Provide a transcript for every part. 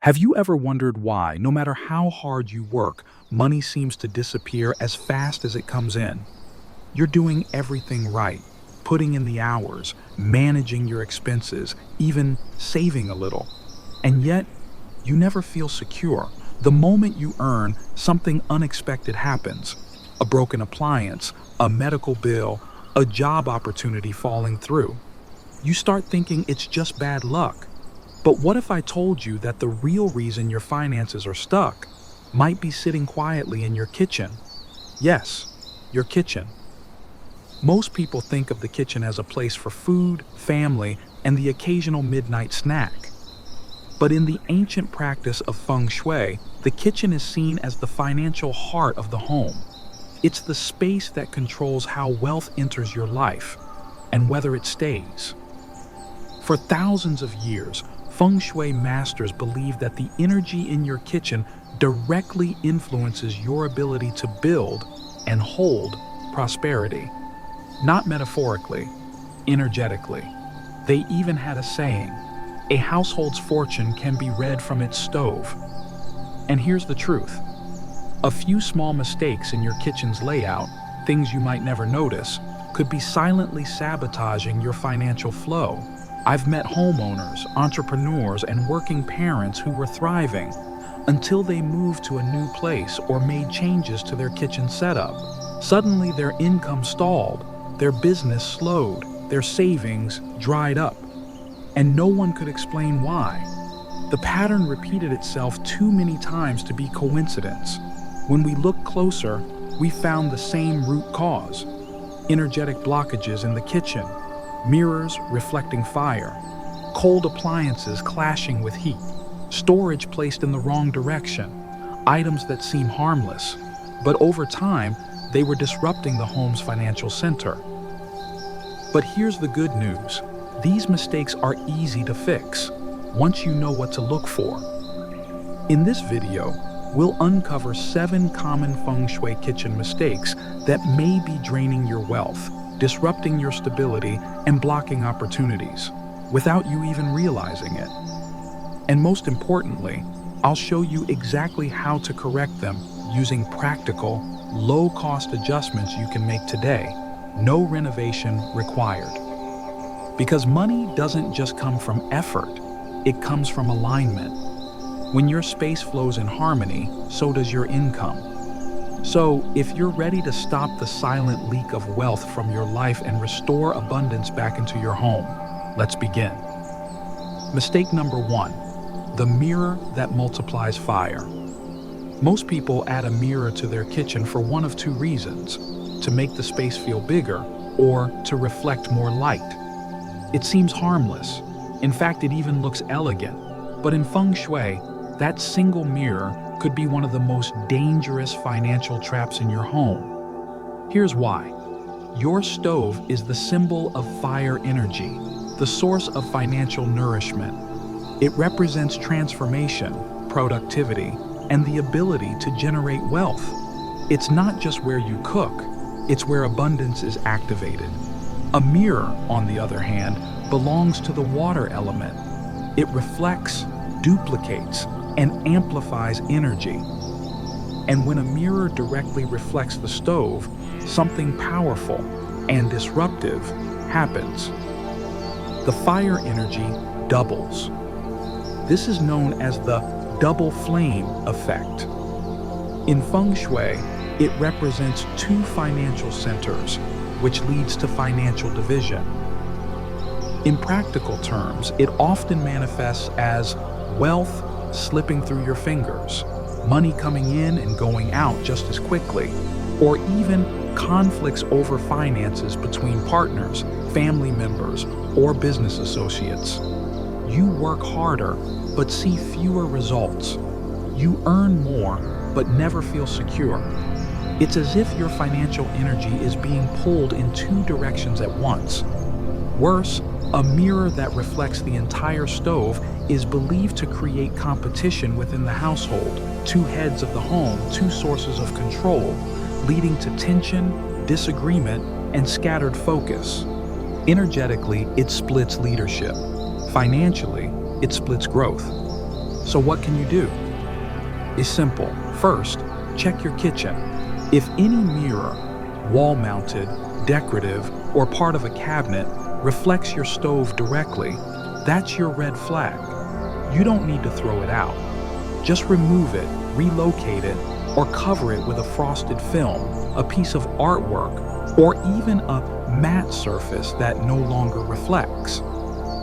Have you ever wondered why, no matter how hard you work, money seems to disappear as fast as it comes in? You're doing everything right, putting in the hours, managing your expenses, even saving a little. And yet, you never feel secure. The moment you earn, something unexpected happens. A broken appliance, a medical bill, a job opportunity falling through. You start thinking it's just bad luck. But what if I told you that the real reason your finances are stuck might be sitting quietly in your kitchen? Yes, your kitchen. Most people think of the kitchen as a place for food, family, and the occasional midnight snack. But in the ancient practice of Feng Shui, the kitchen is seen as the financial heart of the home. It's the space that controls how wealth enters your life and whether it stays. For thousands of years, Feng Shui masters believe that the energy in your kitchen directly influences your ability to build and hold prosperity. Not metaphorically, energetically. They even had a saying, a household's fortune can be read from its stove. And here's the truth. A few small mistakes in your kitchen's layout, things you might never notice, could be silently sabotaging your financial flow. I've met homeowners, entrepreneurs, and working parents who were thriving until they moved to a new place or made changes to their kitchen setup. Suddenly their income stalled, their business slowed, their savings dried up, and no one could explain why. The pattern repeated itself too many times to be coincidence. When we looked closer, we found the same root cause: energetic blockages in the kitchen, mirrors reflecting fire, cold appliances clashing with heat, storage placed in the wrong direction, items that seem harmless, but over time, they were disrupting the home's financial center. But here's the good news. These mistakes are easy to fix once you know what to look for. In this video, we'll uncover 7 common Feng Shui kitchen mistakes that may be draining your wealth, disrupting your stability, and blocking opportunities without you even realizing it. And most importantly, I'll show you exactly how to correct them using practical, low-cost adjustments you can make today. No renovation required. Because money doesn't just come from effort, it comes from alignment. When your space flows in harmony, so does your income. So, if you're ready to stop the silent leak of wealth from your life and restore abundance back into your home, let's begin. Mistake number 1, the mirror that multiplies fire. Most people add a mirror to their kitchen for one of 2 reasons: to make the space feel bigger or to reflect more light. It seems harmless. In fact, it even looks elegant. But in Feng Shui, that single mirror could be one of the most dangerous financial traps in your home. Here's why. Your stove is the symbol of fire energy, the source of financial nourishment. It represents transformation, productivity, and the ability to generate wealth. It's not just where you cook, it's where abundance is activated. A mirror, on the other hand, belongs to the water element. It reflects, duplicates, and amplifies energy. And when a mirror directly reflects the stove, something powerful and disruptive happens. The fire energy doubles. This is known as the double flame effect. In Feng Shui, it represents 2 financial centers, which leads to financial division. In practical terms, it often manifests as wealth slipping through your fingers, money coming in and going out just as quickly, or even conflicts over finances between partners, family members, or business associates. You work harder, but see fewer results. You earn more, but never feel secure. It's as if your financial energy is being pulled in 2 directions at once. Worse, a mirror that reflects the entire stove is believed to create competition within the household. 2 heads of the home, 2 sources of control, leading to tension, disagreement, and scattered focus. Energetically, it splits leadership. Financially, it splits growth. So what can you do? It's simple. First, check your kitchen. If any mirror, wall-mounted, decorative, or part of a cabinet reflects your stove directly, that's your red flag. You don't need to throw it out. Just remove it, relocate it, or cover it with a frosted film, a piece of artwork, or even a matte surface that no longer reflects.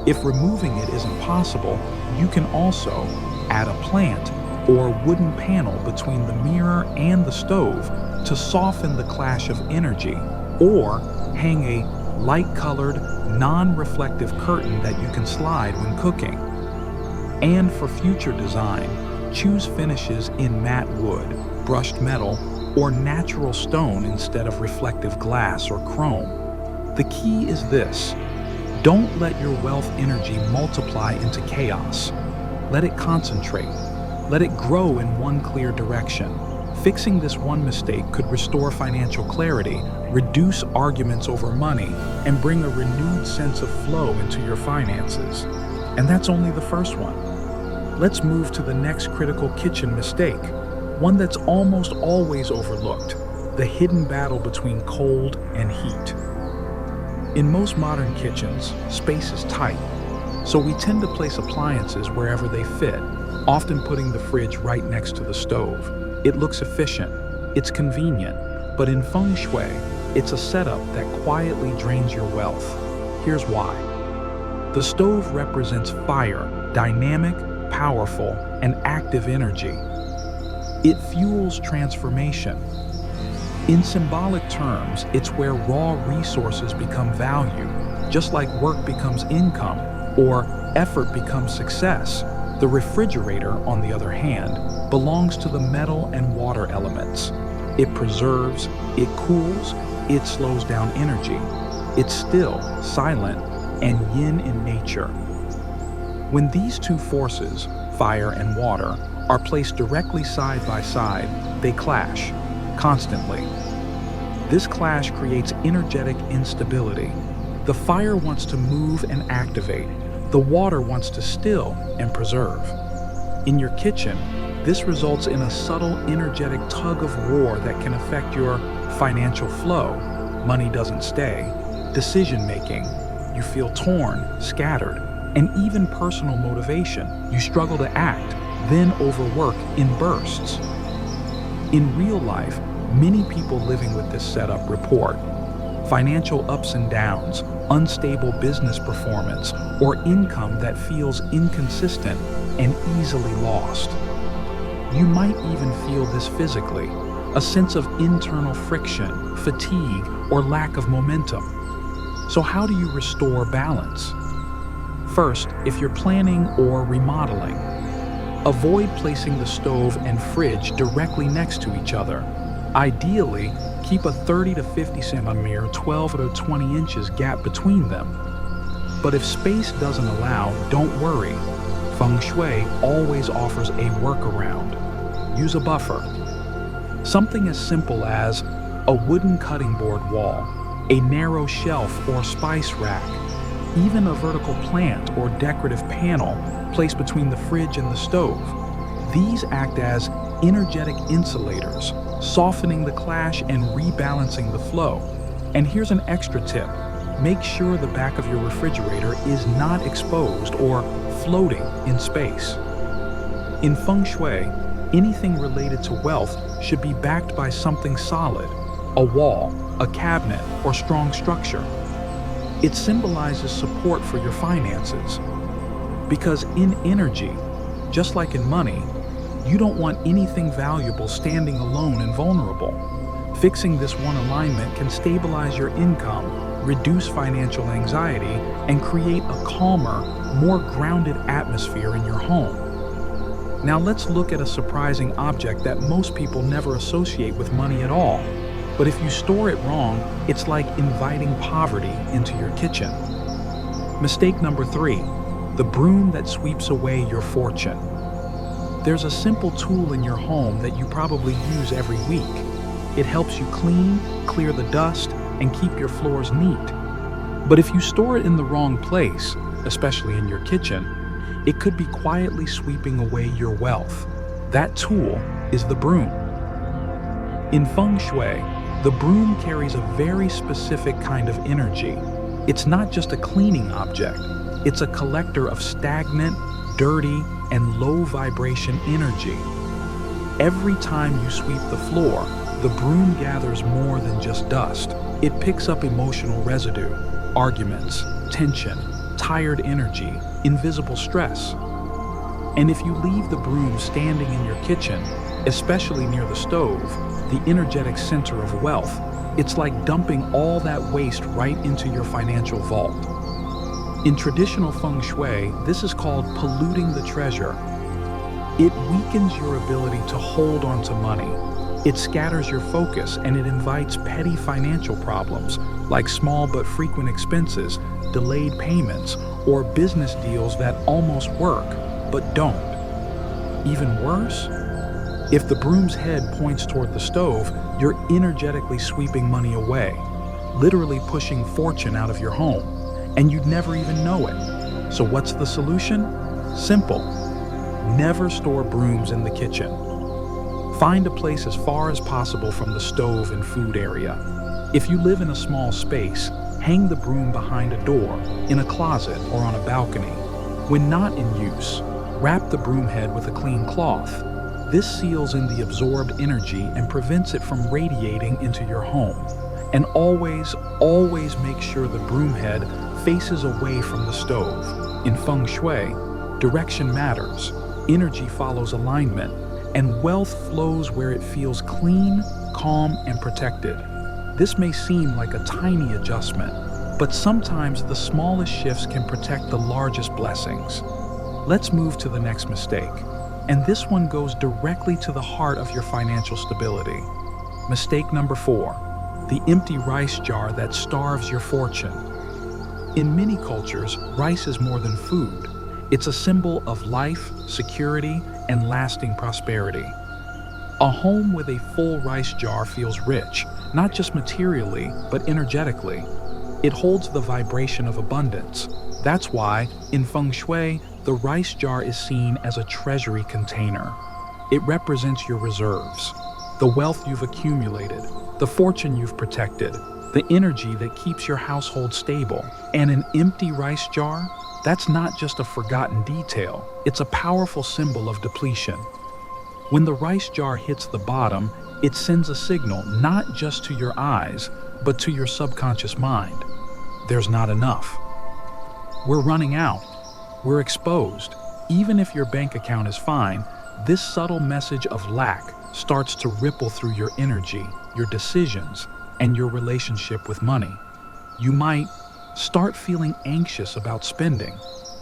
If removing it isn't possible, you can also add a plant or wooden panel between the mirror and the stove to soften the clash of energy, or hang a light-colored, non-reflective curtain that you can slide when cooking. And for future design, choose finishes in matte wood, brushed metal, or natural stone instead of reflective glass or chrome. The key is this: don't let your wealth energy multiply into chaos. Let it concentrate. Let it grow in one clear direction. Fixing this one mistake could restore financial clarity, reduce arguments over money, and bring a renewed sense of flow into your finances. And that's only the first one. Let's move to the next critical kitchen mistake, one that's almost always overlooked: the hidden battle between cold and heat. In most modern kitchens, space is tight, so we tend to place appliances wherever they fit, often putting the fridge right next to the stove. It looks efficient, it's convenient, but in Feng Shui, it's a setup that quietly drains your wealth. Here's why. The stove represents fire, dynamic, powerful, and active energy. It fuels transformation. In symbolic terms, it's where raw resources become value, just like work becomes income or effort becomes success. The refrigerator, on the other hand, belongs to the metal and water elements. It preserves, it cools, it slows down energy. It's still, silent, and yin in nature. When these two forces, fire and water, are placed directly side by side, they clash, constantly. This clash creates energetic instability. The fire wants to move and activate. The water wants to still and preserve. In your kitchen, this results in a subtle energetic tug of war that can affect your financial flow. Money doesn't stay. Decision-making. You feel torn, scattered, and even personal motivation. You struggle to act, then overwork in bursts. In real life, many people living with this setup report financial ups and downs, unstable business performance, or income that feels inconsistent and easily lost. You might even feel this physically, a sense of internal friction, fatigue, or lack of momentum. So how do you restore balance? First, if you're planning or remodeling, avoid placing the stove and fridge directly next to each other. Ideally, keep a 30 to 50 centimeter, 12 to 20 inches gap between them. But if space doesn't allow, don't worry. Feng Shui always offers a workaround. Use a buffer. Something as simple as a wooden cutting board wall, a narrow shelf or spice rack, even a vertical plant or decorative panel placed between the fridge and the stove. These act as energetic insulators, softening the clash and rebalancing the flow. And here's an extra tip. Make sure the back of your refrigerator is not exposed or floating in space. In Feng Shui, anything related to wealth should be backed by something solid, a wall, a cabinet, or strong structure. It symbolizes support for your finances. Because in energy, just like in money, you don't want anything valuable standing alone and vulnerable. Fixing this one alignment can stabilize your income, reduce financial anxiety, and create a calmer, more grounded atmosphere in your home. Now let's look at a surprising object that most people never associate with money at all. But if you store it wrong, it's like inviting poverty into your kitchen. Mistake number 3, the broom that sweeps away your fortune. There's a simple tool in your home that you probably use every week. It helps you clean, clear the dust, and keep your floors neat. But if you store it in the wrong place, especially in your kitchen, It could be quietly sweeping away your wealth. That tool is the broom. In Feng Shui, the broom carries a very specific kind of energy. It's not just a cleaning object, it's a collector of stagnant, dirty, and low vibration energy. Every time you sweep the floor, the broom gathers more than just dust. It picks up emotional residue, arguments, tension, tired energy, invisible stress. And if you leave the broom standing in your kitchen, especially near the stove, the energetic center of wealth, it's like dumping all that waste right into your financial vault. In traditional Feng Shui, this is called polluting the treasure. It weakens your ability to hold on to money. It scatters your focus and it invites petty financial problems like small but frequent expenses, delayed payments, or business deals that almost work but don't. Even worse, if the broom's head points toward the stove, you're energetically sweeping money away, literally pushing fortune out of your home, and you'd never even know it. So what's the solution? Simple. Never store brooms in the kitchen. Find a place as far as possible from the stove and food area. If you live in a small space, hang the broom behind a door, in a closet, or on a balcony. When not in use, wrap the broom head with a clean cloth. This seals in the absorbed energy and prevents it from radiating into your home. And always make sure the broom head faces away from the stove. In Feng Shui, direction matters. Energy follows alignment, and wealth flows where it feels clean, calm, and protected. This may seem like a tiny adjustment, but sometimes the smallest shifts can protect the largest blessings. Let's move to the next mistake. And this one goes directly to the heart of your financial stability. Mistake number 4, the empty rice jar that starves your fortune. In many cultures, rice is more than food. It's a symbol of life, security, and lasting prosperity. A home with a full rice jar feels rich, not just materially, but energetically. It holds the vibration of abundance. That's why, in Feng Shui, the rice jar is seen as a treasury container. It represents your reserves, the wealth you've accumulated, the fortune you've protected, the energy that keeps your household stable. And an empty rice jar? That's not just a forgotten detail, it's a powerful symbol of depletion. When the rice jar hits the bottom, it sends a signal not just to your eyes, but to your subconscious mind. There's not enough. We're running out. We're exposed. Even if your bank account is fine, this subtle message of lack starts to ripple through your energy, your decisions, and your relationship with money. You might start feeling anxious about spending,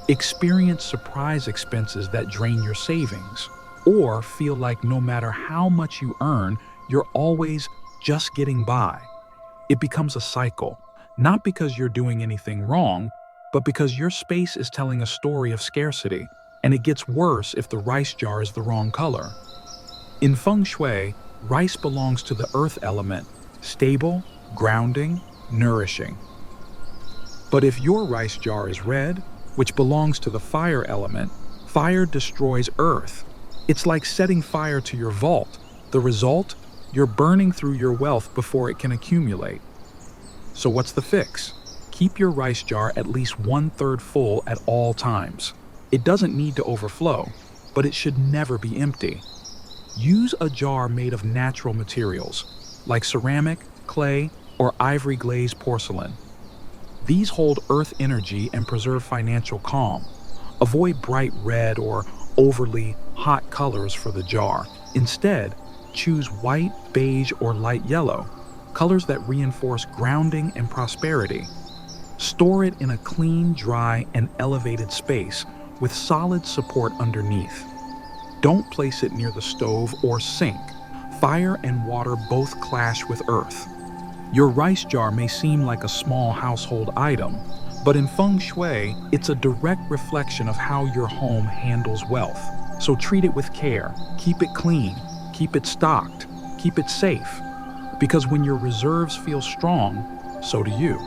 experience surprise expenses that drain your savings, or feel like no matter how much you earn, you're always just getting by. It becomes a cycle, not because you're doing anything wrong, but because your space is telling a story of scarcity, and it gets worse if the rice jar is the wrong color. In Feng Shui, rice belongs to the earth element, stable, grounding, nourishing. But if your rice jar is red, which belongs to the fire element, fire destroys earth. It's like setting fire to your vault. The result? You're burning through your wealth before it can accumulate. So what's the fix? Keep your rice jar at least 1/3 full at all times. It doesn't need to overflow, but it should never be empty. Use a jar made of natural materials, like ceramic, clay, or ivory glazed porcelain. These hold earth energy and preserve financial calm. Avoid bright red or overly hot colors for the jar. Instead, choose white, beige, or light yellow, colors that reinforce grounding and prosperity. Store it in a clean, dry, and elevated space with solid support underneath. Don't place it near the stove or sink. Fire and water both clash with earth. Your rice jar may seem like a small household item, but in Feng Shui, it's a direct reflection of how your home handles wealth. So treat it with care, keep it clean, keep it stocked, keep it safe. Because when your reserves feel strong, so do you.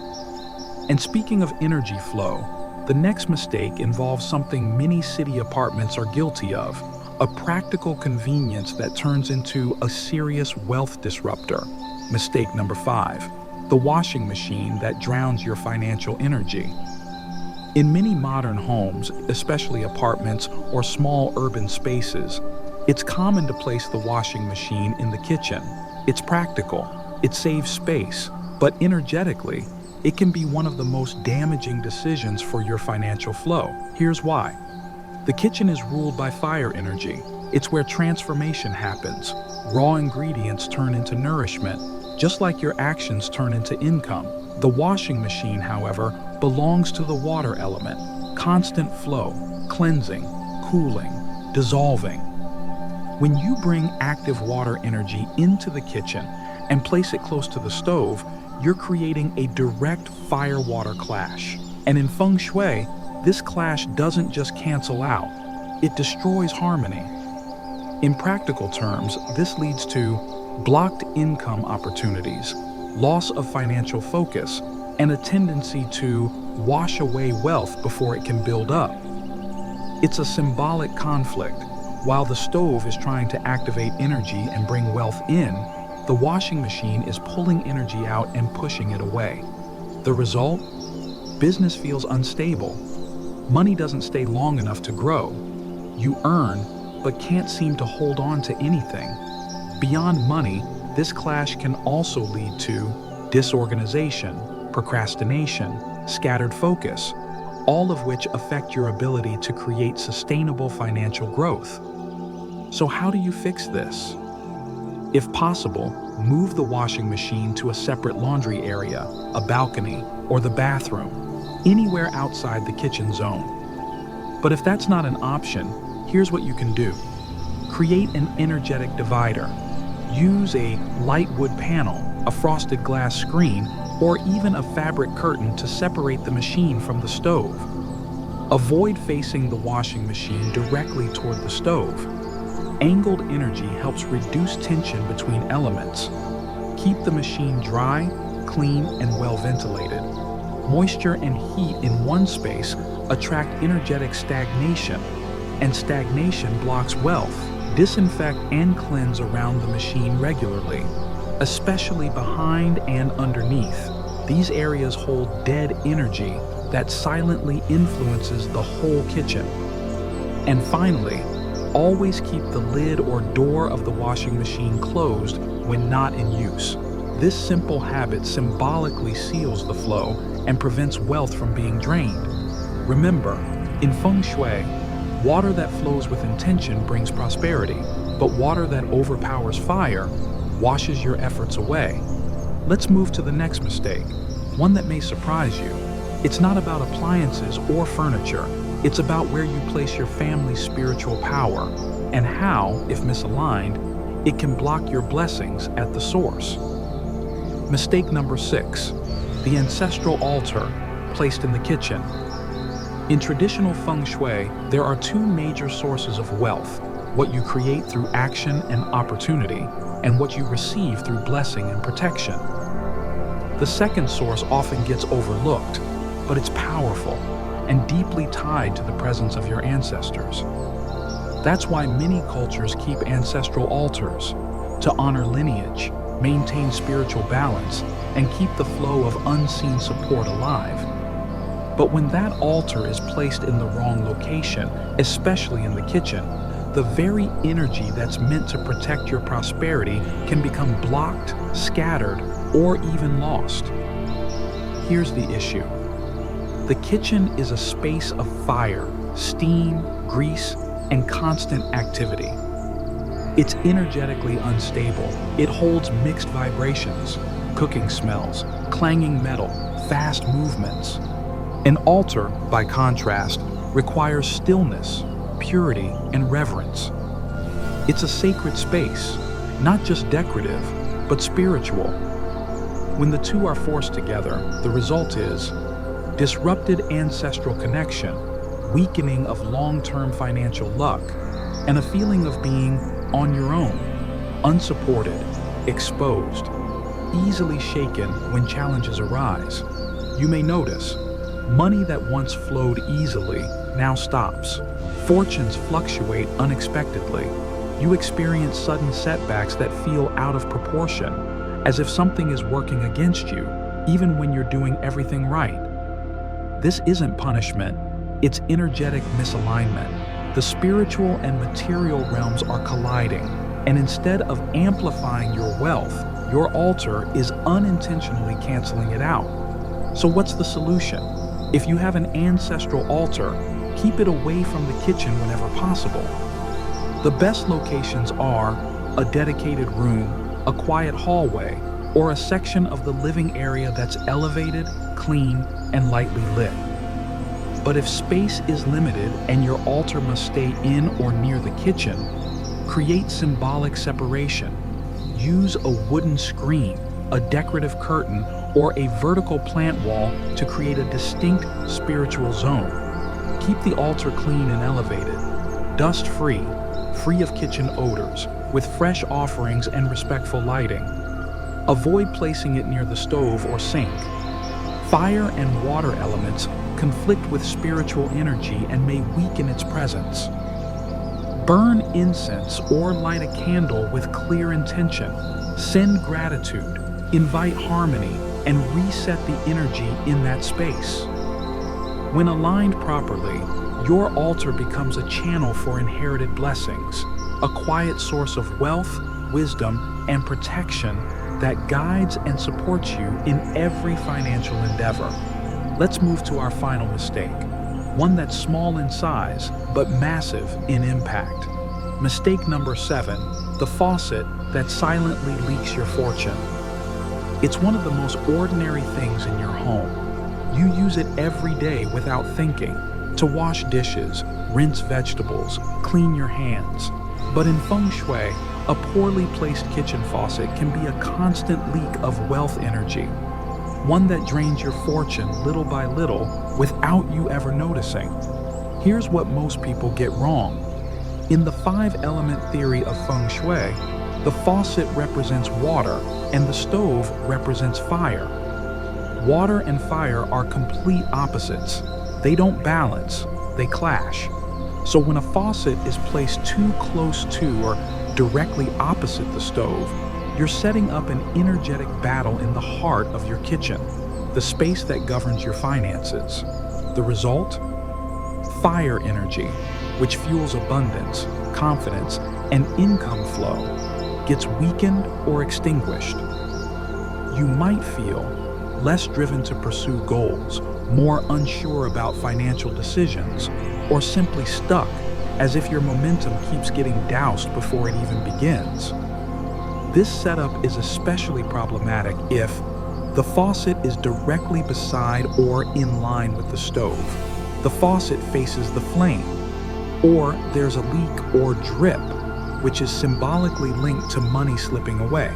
And speaking of energy flow, The next mistake involves something many city apartments are guilty of, a practical convenience that turns into a serious wealth disruptor. Mistake number 5, the washing machine that drowns your financial energy. In many modern homes, especially apartments or small urban spaces, it's common to place the washing machine in the kitchen. It's practical, it saves space, but energetically, it can be one of the most damaging decisions for your financial flow. Here's why. The kitchen is ruled by fire energy. It's where transformation happens. Raw ingredients turn into nourishment, just like your actions turn into income. The washing machine, however, belongs to the water element. Constant flow, cleansing, cooling, dissolving. When you bring active water energy into the kitchen and place it close to the stove, you're creating a direct fire-water clash. And in Feng Shui, this clash doesn't just cancel out, it destroys harmony. In practical terms, this leads to blocked income opportunities, loss of financial focus, and a tendency to wash away wealth before it can build up. It's a symbolic conflict. While the stove is trying to activate energy and bring wealth in, the washing machine is pulling energy out and pushing it away. The result? Business feels unstable. Money doesn't stay long enough to grow. You earn, but can't seem to hold on to anything. Beyond money, this clash can also lead to disorganization, procrastination, scattered focus, all of which affect your ability to create sustainable financial growth. So how do you fix this? If possible, move the washing machine to a separate laundry area, a balcony, or the bathroom, anywhere outside the kitchen zone. But if that's not an option, here's what you can do. Create an energetic divider. Use a light wood panel, a frosted glass screen, or even a fabric curtain to separate the machine from the stove. Avoid facing the washing machine directly toward the stove. Angled energy helps reduce tension between elements. Keep the machine dry, clean, and well ventilated. Moisture and heat in one space attract energetic stagnation, and stagnation blocks wealth. Disinfect and cleanse around the machine regularly, especially behind and underneath. These areas hold dead energy that silently influences the whole kitchen. And finally, always keep the lid or door of the washing machine closed when not in use. This simple habit symbolically seals the flow and prevents wealth from being drained. Remember, in Feng Shui, water that flows with intention brings prosperity, but water that overpowers fire washes your efforts away. Let's move to the next mistake, one that may surprise you. It's not about appliances or furniture. It's about where you place your family's spiritual power and how, if misaligned, it can block your blessings at the source. Mistake number 6, the ancestral altar placed in the kitchen. In traditional Feng Shui, there are two major sources of wealth: what you create through action and opportunity, and what you receive through blessing and protection. The second source often gets overlooked, but it's powerful and deeply tied to the presence of your ancestors. That's why many cultures keep ancestral altars, to honor lineage, maintain spiritual balance, and keep the flow of unseen support alive. But when that altar is placed in the wrong location, especially in the kitchen, the very energy that's meant to protect your prosperity can become blocked, scattered, or even lost. Here's the issue. The kitchen is a space of fire, steam, grease, and constant activity. It's energetically unstable. It holds mixed vibrations, cooking smells, clanging metal, fast movements. An altar, by contrast, requires stillness, purity, and reverence. It's a sacred space, not just decorative, but spiritual. When the two are forced together, the result is disrupted ancestral connection, weakening of long-term financial luck, and a feeling of being on your own, unsupported, exposed, easily shaken when challenges arise. You may notice Money that once flowed easily now stops. Fortunes fluctuate unexpectedly. You experience sudden setbacks that feel out of proportion, as if something is working against you, even when you're doing everything right. This isn't punishment, it's energetic misalignment. The spiritual and material realms are colliding, and instead of amplifying your wealth, your altar is unintentionally canceling it out. So what's the solution? If you have an ancestral altar, keep it away from the kitchen whenever possible. The best locations are a dedicated room, a quiet hallway, or a section of the living area that's elevated, clean, and lightly lit. But if space is limited and your altar must stay in or near the kitchen, create symbolic separation. Use a wooden screen, a decorative curtain, or a vertical plant wall to create a distinct spiritual zone. Keep the altar clean and elevated, dust-free, free of kitchen odors, with fresh offerings and respectful lighting. Avoid placing it near the stove or sink. Fire and water elements conflict with spiritual energy and may weaken its presence. Burn incense or light a candle with clear intention. Send gratitude, invite harmony, and reset the energy in that space. When aligned properly, your altar becomes a channel for inherited blessings, a quiet source of wealth, wisdom, and protection that guides and supports you in every financial endeavor. Let's move to our final mistake, one that's small in size but massive in impact. Mistake number 7, the faucet that silently leaks your fortune. It's one of the most ordinary things in your home. You use it every day without thinking, to wash dishes, rinse vegetables, clean your hands. But in Feng Shui, a poorly placed kitchen faucet can be a constant leak of wealth energy, one that drains your fortune little by little without you ever noticing. Here's what most people get wrong. In the 5-element theory of Feng Shui, the faucet represents water and the stove represents fire. Water and fire are complete opposites. They don't balance, they clash. So when a faucet is placed too close to or directly opposite the stove, you're setting up an energetic battle in the heart of your kitchen, the space that governs your finances. The result? Fire energy, which fuels abundance, confidence, and income flow, gets weakened or extinguished. You might feel less driven to pursue goals, more unsure about financial decisions, or simply stuck, as if your momentum keeps getting doused before it even begins. This setup is especially problematic if the faucet is directly beside or in line with the stove, the faucet faces the flame, or there's a leak or drip, which is symbolically linked to money slipping away.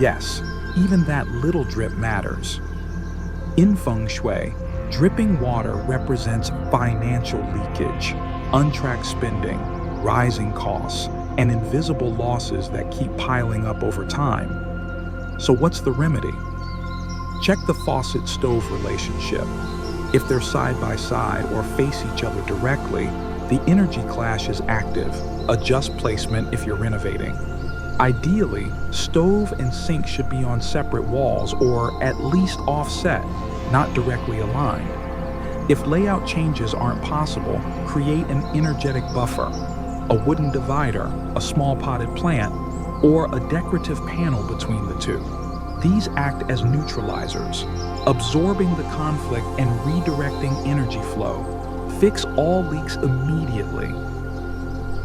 Yes, even that little drip matters. In Feng Shui, dripping water represents financial leakage, untracked spending, rising costs, and invisible losses that keep piling up over time. So what's the remedy? Check the faucet-stove relationship. If they're side by side or face each other directly, the energy clash is active. Adjust placement if you're renovating. Ideally, stove and sink should be on separate walls or at least offset, not directly aligned. If layout changes aren't possible, create an energetic buffer, a wooden divider, a small potted plant, or a decorative panel between the two. These act as neutralizers, absorbing the conflict and redirecting energy flow. Fix all leaks immediately.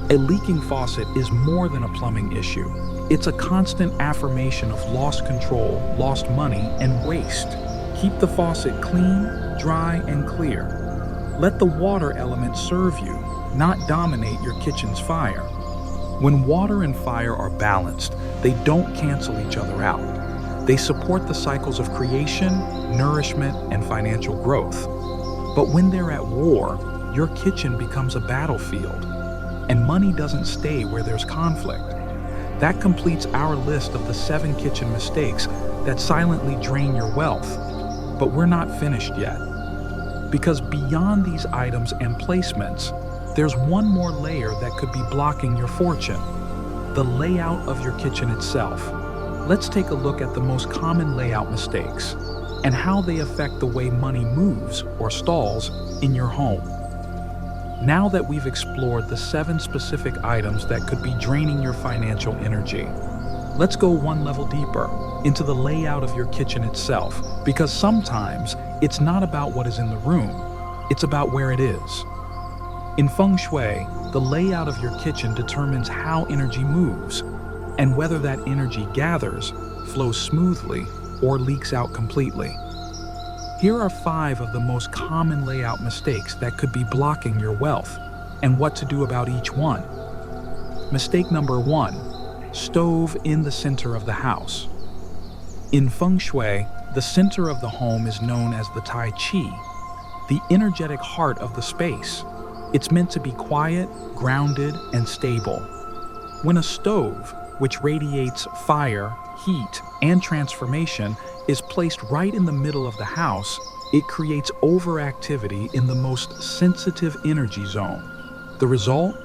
A leaking faucet is more than a plumbing issue. It's a constant affirmation of lost control, lost money, and waste. Keep the faucet clean, dry, and clear. Let the water element serve you, not dominate your kitchen's fire. When water and fire are balanced, they don't cancel each other out. They support the cycles of creation, nourishment, and financial growth. But when they're at war, your kitchen becomes a battlefield, and money doesn't stay where there's conflict. That completes our list of the 7 kitchen mistakes that silently drain your wealth. But we're not finished yet. Because beyond these items and placements, there's one more layer that could be blocking your fortune: the layout of your kitchen itself. Let's take a look at the most common layout mistakes and how they affect the way money moves or stalls in your home. Now that we've explored the 7 specific items that could be draining your financial energy, let's go one level deeper into the layout of your kitchen itself, because sometimes it's not about what is in the room, it's about where it is. In Feng Shui, the layout of your kitchen determines how energy moves and whether that energy gathers, flows smoothly, or leaks out completely. Here are 5 of the most common layout mistakes that could be blocking your wealth, and what to do about each one. Mistake number 1: stove in the center of the house. In Feng Shui, the center of the home is known as the Tai Chi, the energetic heart of the space. It's meant to be quiet, grounded, and stable. When a stove, which radiates fire, heat, and transformation, is placed right in the middle of the house, it creates overactivity in the most sensitive energy zone. The result?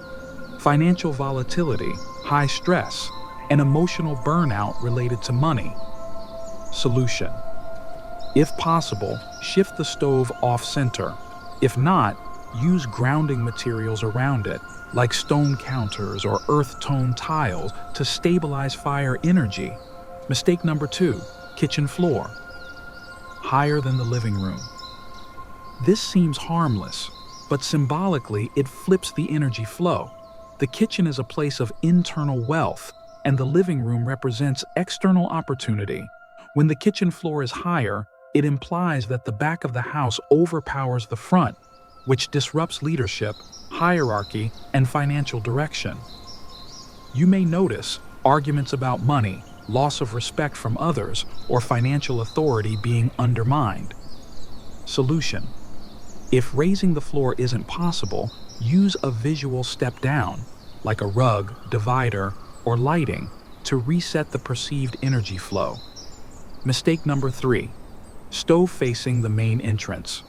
Financial volatility, high stress, and emotional burnout related to money. Solution: if possible, shift the stove off-center. If not, use grounding materials around it, like stone counters or earth-tone tiles, to stabilize fire energy. Mistake number 2: kitchen floor, higher than the living room. This seems harmless, but symbolically it flips the energy flow. The kitchen is a place of internal wealth, and the living room represents external opportunity. When the kitchen floor is higher, it implies that the back of the house overpowers the front, which disrupts leadership, hierarchy, and financial direction. You may notice arguments about money, loss of respect from others, or financial authority being undermined. Solution: if raising the floor isn't possible, use a visual step down, like a rug, divider, or lighting, to reset the perceived energy flow. Mistake number 3: stove facing the main entrance.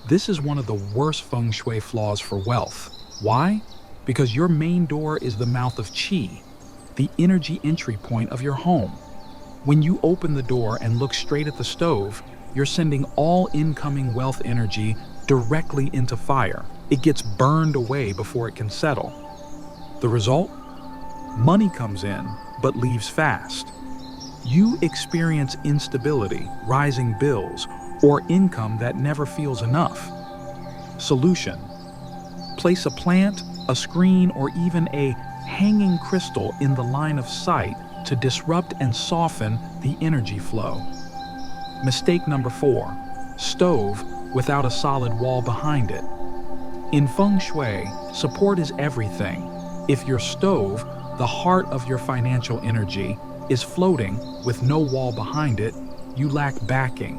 This is one of the worst feng shui flaws for wealth. Why? Because your main door is the mouth of qi, the energy entry point of your home. When you open the door and look straight at the stove, you're sending all incoming wealth energy directly into fire. It gets burned away before it can settle. The result? Money comes in, but leaves fast. You experience instability, rising bills, or income that never feels enough. Solution: place a plant, a screen, or even a hanging crystal in the line of sight to disrupt and soften the energy flow. Mistake number 4: stove without a solid wall behind it. In Feng Shui, support is everything. If your stove, the heart of your financial energy, is floating with no wall behind it, you lack backing.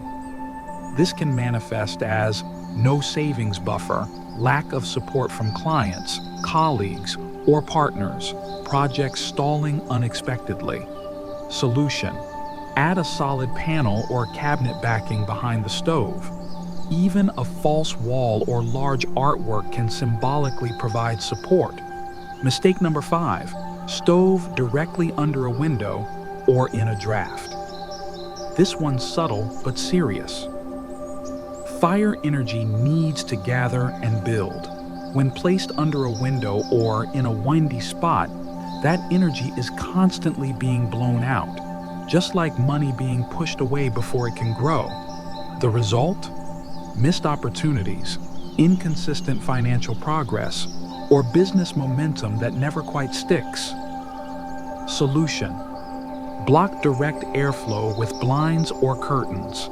This can manifest as no savings buffer, lack of support from clients, colleagues, or partners, projects stalling unexpectedly. Solution: add a solid panel or cabinet backing behind the stove. Even a false wall or large artwork can symbolically provide support. Mistake number 5: stove directly under a window or in a draft. This one's subtle but serious. Fire energy needs to gather and build. When placed under a window or in a windy spot, that energy is constantly being blown out, just like money being pushed away before it can grow. The result? Missed opportunities, inconsistent financial progress, or business momentum that never quite sticks. Solution: block direct airflow with blinds or curtains.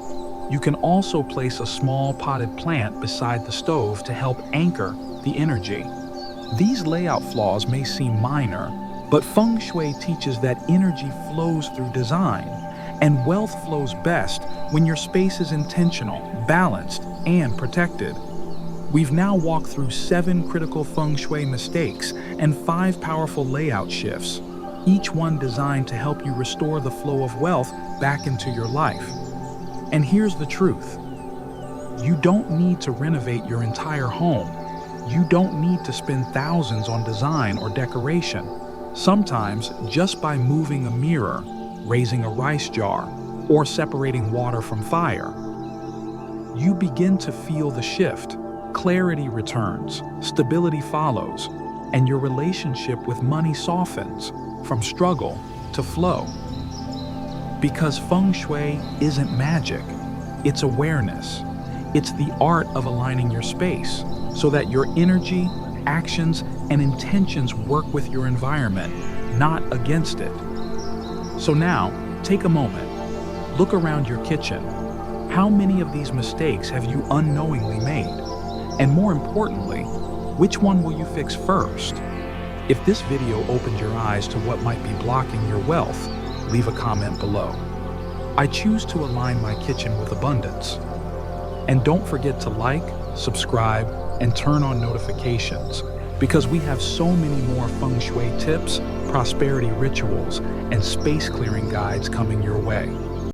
You can also place a small potted plant beside the stove to help anchor the energy. These layout flaws may seem minor, but Feng Shui teaches that energy flows through design, and wealth flows best when your space is intentional, balanced, and protected. We've now walked through 7 critical Feng Shui mistakes and 5 powerful layout shifts, each one designed to help you restore the flow of wealth back into your life. And here's the truth: You don't need to renovate your entire home. You don't need to spend thousands on design or decoration. Sometimes, just by moving a mirror, raising a rice jar, or separating water from fire, you begin to feel the shift. Clarity returns, stability follows, and your relationship with money softens from struggle to flow. Because Feng Shui isn't magic, it's awareness. It's the art of aligning your space so that your energy, actions, and intentions work with your environment, not against it. So now, take a moment. Look around your kitchen. How many of these mistakes have you unknowingly made? And more importantly, which one will you fix first? If this video opened your eyes to what might be blocking your wealth, leave a comment below. I choose to align my kitchen with abundance. And don't forget to like, subscribe, and turn on notifications, because we have so many more Feng Shui tips, prosperity rituals, and space clearing guides coming your way.